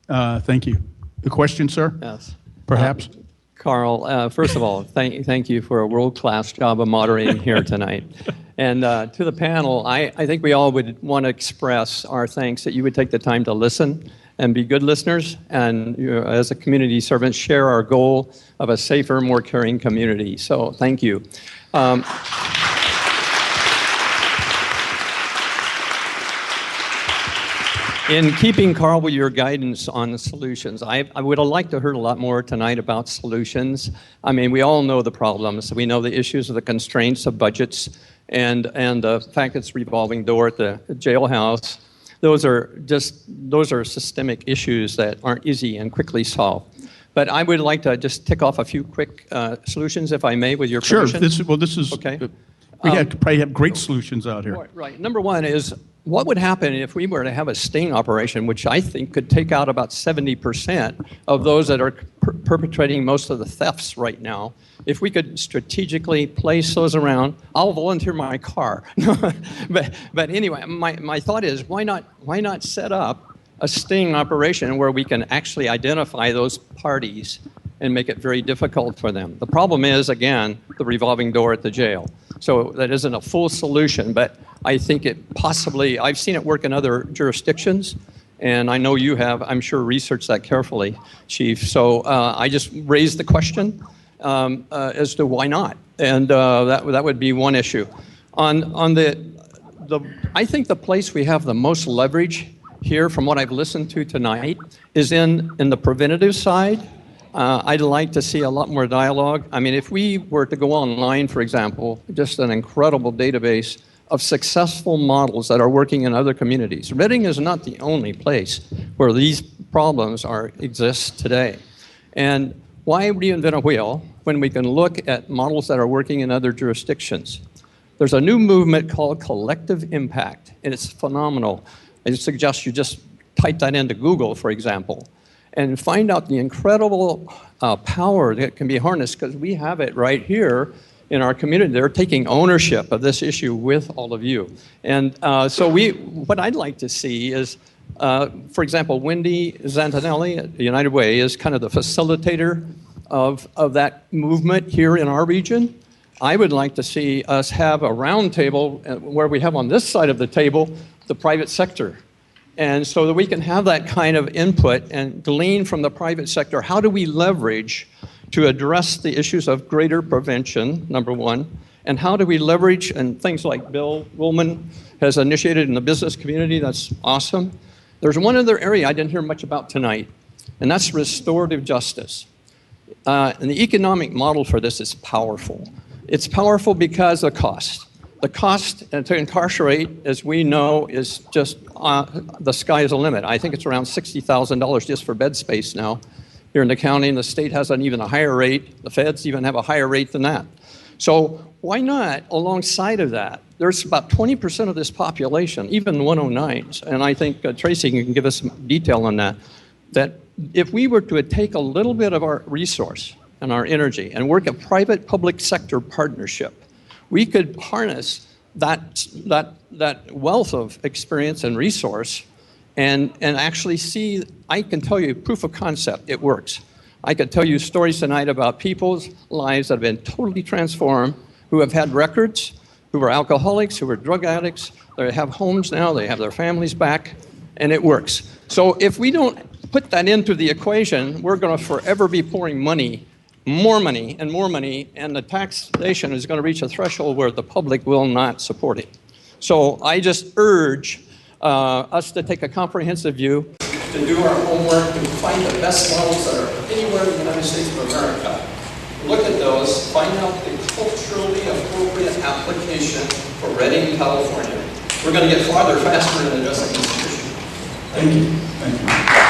Thank you. The question, sir? Yes. Perhaps? Carl, first of all, thank you for a world-class job of moderating here tonight. And to the panel, I think we all would want to express our thanks that you would take the time to listen and be good listeners, and as a community servant, share our goal of a safer, more caring community. So thank you. In keeping, Carl, with your guidance on the solutions, I would have liked to hear a lot more tonight about solutions. I mean, we all know the problems. We know the issues of the constraints of budgets and the fact it's revolving door at the jailhouse. Those are systemic issues that aren't easy and quickly solved. But I would like to just tick off a few quick solutions, if I may, with your permission. Sure. This is okay. We probably have great solutions out here. Right. Number one is, what would happen if we were to have a sting operation, which I think could take out about 70% of those that are perpetrating most of the thefts right now? If we could strategically place those around, I'll volunteer my car. but anyway, my thought is, why not set up a sting operation where we can actually identify those parties and make it very difficult for them? The problem is, again, the revolving door at the jail. So that isn't a full solution, but I think it possibly, I've seen it work in other jurisdictions, and I know you have, I'm sure, researched that carefully, Chief. So I just raised the question as to why not, and that would be one issue. On I think the place we have the most leverage here, from what I've listened to tonight, is in the preventative side. I'd like to see a lot more dialogue. I mean, if we were to go online, for example, just an incredible database of successful models that are working in other communities. Reading is not the only place where these problems exist today. And why reinvent a wheel when we can look at models that are working in other jurisdictions? There's a new movement called collective impact, and it's phenomenal. I suggest you just type that into Google, for example, and find out the incredible power that can be harnessed, because we have it right here in our community. They're taking ownership of this issue with all of you. And so what I'd like to see is, for example, Wendy Zantinelli at the United Way is kind of the facilitator of that movement here in our region. I would like to see us have a round table where we have on this side of the table the private sector. And so that we can have that kind of input and glean from the private sector, how do we leverage to address the issues of greater prevention, number one, and how do we leverage, and things like Bill Woolman has initiated in the business community, that's awesome. There's one other area I didn't hear much about tonight, and that's restorative justice. And the economic model for this is powerful. It's powerful because of cost. The cost to incarcerate, as we know, is just the sky is the limit. I think it's around $60,000 just for bed space now here in the county, and the state has an even a higher rate. The feds even have a higher rate than that. So why not, alongside of that, there's about 20% of this population, even 109s, and I think Tracy can give us some detail on that, that if we were to take a little bit of our resource and our energy and work a private-public sector partnership, we could harness that wealth of experience and resource and actually see, I can tell you, proof of concept, it works. I could tell you stories tonight about people's lives that have been totally transformed, who have had records, who were alcoholics, who were drug addicts, they have homes now, they have their families back, and it works. So if we don't put that into the equation, we're going to forever be pouring money, more money, and the taxation is going to reach a threshold where the public will not support it. So I just urge us to take a comprehensive view, to do our homework, and find the best models that are anywhere in the United States of America. Look at those, find out the culturally appropriate application for Redding, California. We're going to get farther faster in addressing this issue. Thank you. Thank you.